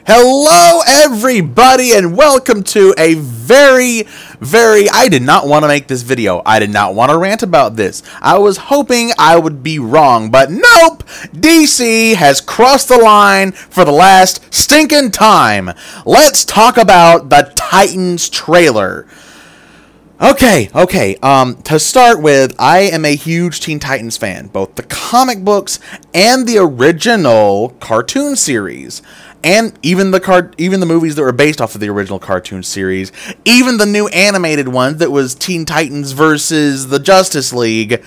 Hello, everybody, and welcome to a I did not want to make this video. I did not want to rant about this. I was hoping I would be wrong, but nope! DC has crossed the line for the last stinking time. Let's talk about the Titans trailer. Okay, to start with, I am a huge Teen Titans fan, both the comic books and the original cartoon series. And even the movies that were based off of the original cartoon series, even the new animated one that was Teen Titans versus the Justice League.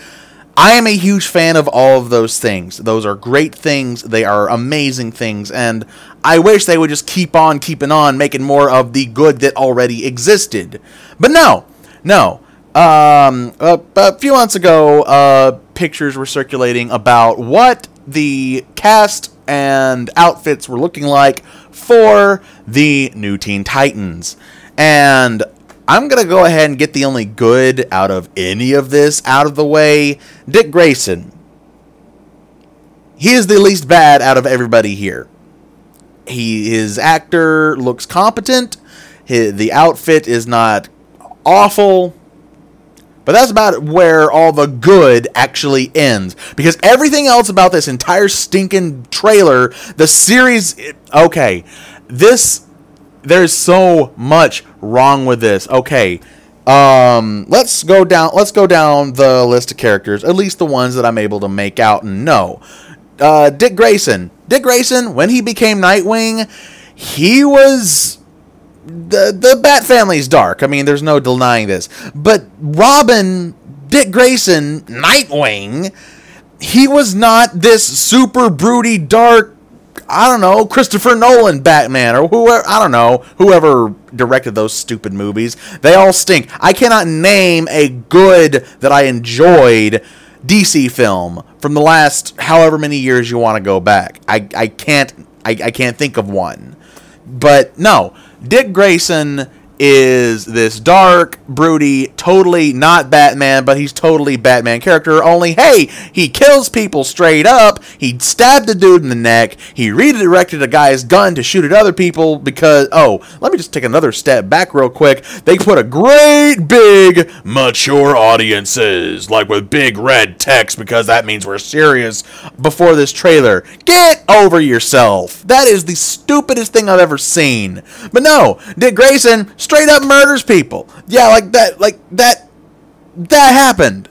I am a huge fan of all of those things. Those are great things. They are amazing things, and I wish they would just keep on keeping on, making more of the good that already existed. But no. A few months ago, pictures were circulating about what the cast and outfits were looking like for the new Teen Titans. And I'm going to go ahead and get the only good out of any of this out of the way. Dick Grayson. He is the least bad out of everybody here. His actor looks competent. The outfit is not awful. But that's about where all the good actually ends. Because everything else about this entire stinking trailer, the series, okay, there's so much wrong with this. Okay, let's go down the list of characters, at least the ones that I'm able to make out and know. Dick Grayson, when he became Nightwing, he was... The Bat family's dark. I mean, there's no denying this. But Robin, Dick Grayson, Nightwing, he was not this super broody, dark, I don't know, Christopher Nolan Batman, or whoever, I don't know, whoever directed those stupid movies. They all stink. I cannot name a good that I enjoyed DC film from the last however many years you want to go back. I can't think of one. But no, Dick Grayson is this dark, broody, totally not Batman, but he's totally Batman character, only, hey, he kills people straight up, he stabbed a dude in the neck, he redirected a guy's gun to shoot at other people because, oh, let me just take another step back real quick, they put a great big mature audiences, like with big red text, because that means we're serious, before this trailer. Get over yourself. That is the stupidest thing I've ever seen. But no, Dick Grayson straight up murders people. Yeah, like that happened.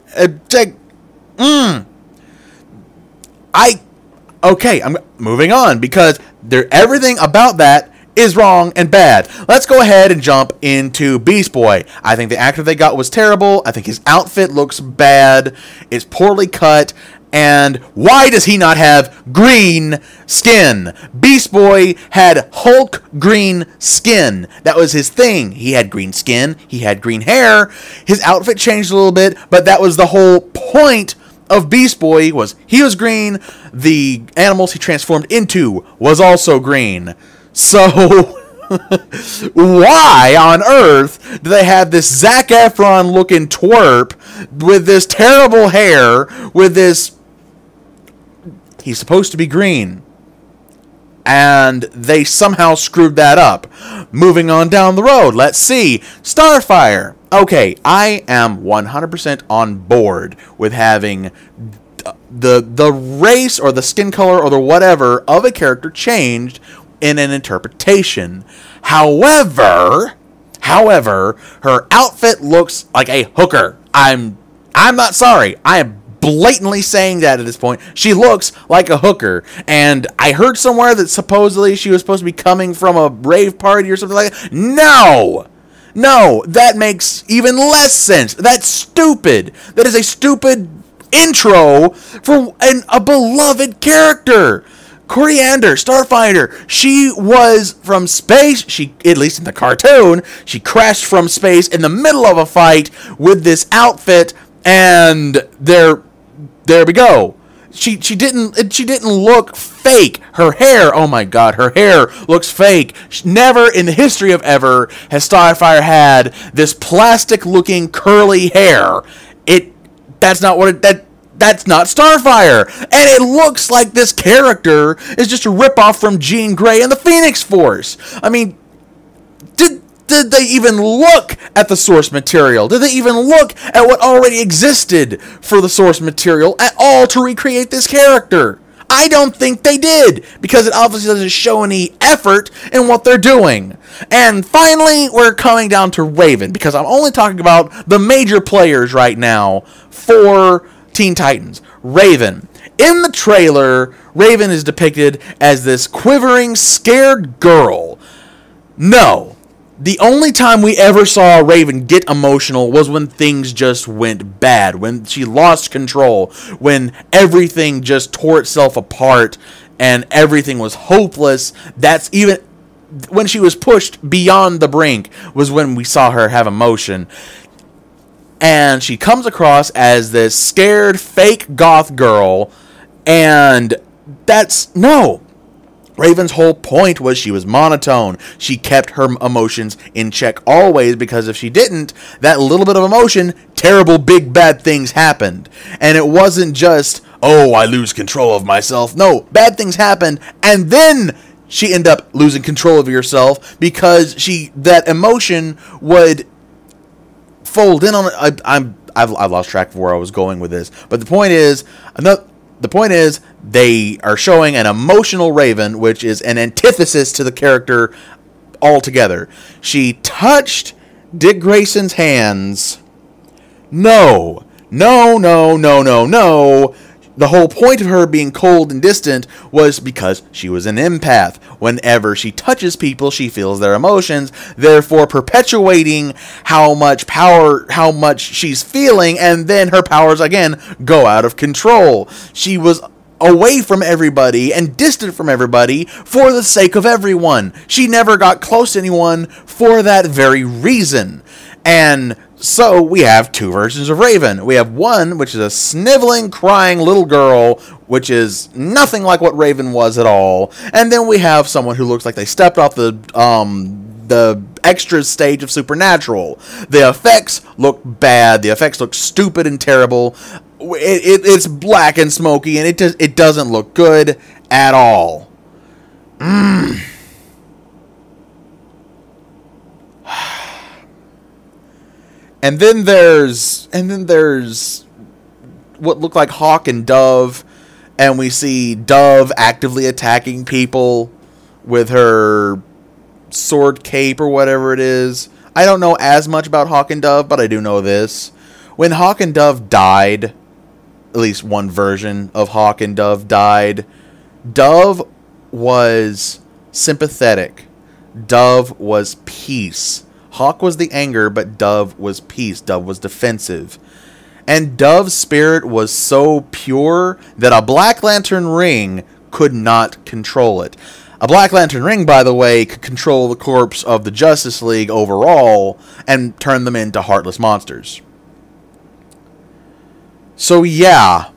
Okay, I'm moving on because everything about that is wrong and bad. Let's go ahead and jump into Beast Boy. I think the actor they got was terrible. I think his outfit looks bad. It's poorly cut. And why does he not have green skin? Beast Boy had Hulk green skin. That was his thing. He had green skin. He had green hair. His outfit changed a little bit, but that was the whole point of Beast Boy, was he was green. The animals he transformed into was also green. So... why on earth do they have this Zac Efron looking twerp with this terrible hair, with this... He's supposed to be green. And they somehow screwed that up. Moving on down the road, let's see. Starfire. Okay, I am 100% on board with having the race or the skin color or the whatever of a character changed in an interpretation. However, her outfit looks like a hooker. I'm not sorry. I am blatantly saying that at this point. She looks like a hooker. And I heard somewhere that supposedly she was supposed to be coming from a rave party or something like that. No, that makes even less sense. That's stupid. That is a stupid intro for a beloved character. Coriander, Starfighter, she was from space, at least in the cartoon, she crashed from space in the middle of a fight with this outfit, and there we go. She didn't look fake. Her hair, oh my god, her hair looks fake. Never in the history of ever has Starfire had this plastic looking curly hair. That's not what that's not Starfire. And it looks like this character is just a ripoff from Jean Grey and the Phoenix Force. I mean, did they even look at the source material? Did they even look at what already existed for the source material at all to recreate this character? I don't think they did, because it obviously doesn't show any effort in what they're doing. And finally, we're coming down to Raven, because I'm only talking about the major players right now for Teen Titans. Raven. In the trailer, Raven is depicted as this quivering, scared girl. No. The only time we ever saw Raven get emotional was when things just went bad, when she lost control, when everything just tore itself apart and everything was hopeless. That's even when she was pushed beyond the brink was when we saw her have emotion. And she comes across as this scared, fake goth girl, and that's no. Raven's whole point was she was monotone. She kept her emotions in check always, because if she didn't, that little bit of emotion, terrible big bad things happened. And it wasn't just, oh, I lose control of myself. No, bad things happened, and then she ended up losing control of herself because that emotion would fold in on it. I've lost track of where I was going with this, but the point is, they are showing an emotional Raven, which is an antithesis to the character altogether. She touched Dick Grayson's hands. No. The whole point of her being cold and distant was because she was an empath. Whenever she touches people, she feels their emotions, therefore perpetuating how much she's feeling, and then her powers again go out of control. She was away from everybody and distant from everybody for the sake of everyone. She never got close to anyone for that very reason. And so we have two versions of Raven. We have one, which is a sniveling, crying little girl, which is nothing like what Raven was at all. And then we have someone who looks like they stepped off the extras stage of Supernatural. The effects look bad. The effects look stupid and terrible. It's black and smoky, and it doesn't look good at all. And then there's what look like Hawk and Dove, and we see Dove actively attacking people with her sword cape or whatever it is. I don't know as much about Hawk and Dove, but I do know this. When Hawk and Dove died, at least one version of Hawk and Dove died, Dove was sympathetic. Dove was peace. Hawk was the anger, but Dove was peace. Dove was defensive. And Dove's spirit was so pure that a Black Lantern ring could not control it. A Black Lantern ring, by the way, could control the corpse of the Justice League overall and turn them into heartless monsters. So yeah,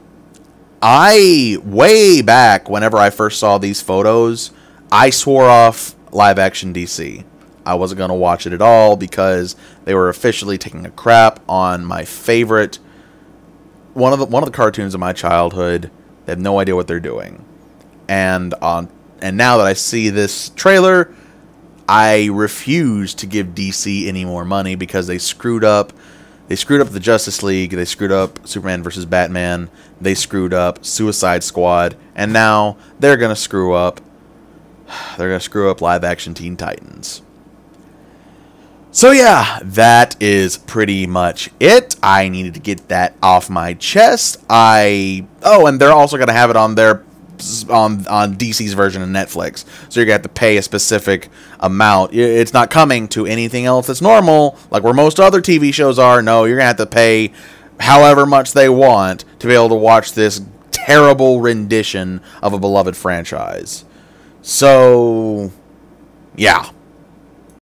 way back, whenever I first saw these photos, I swore off live-action DC. I wasn't going to watch it at all because they were officially taking a crap on my favorite, one of the cartoons of my childhood. They have no idea what they're doing. And now that I see this trailer, I refuse to give DC any more money because they screwed up. They screwed up the Justice League. They screwed up Superman vs. Batman. They screwed up Suicide Squad. And now they're going to screw up. They're going to screw up live-action Teen Titans. So yeah, that is pretty much it. I needed to get that off my chest. Oh, and they're also going to have it on their on DC's version of Netflix. So you're going to have to pay a specific amount. It's not coming to anything else that's normal, like where most other TV shows are. No, you're going to have to pay however much they want to be able to watch this terrible rendition of a beloved franchise. So, yeah.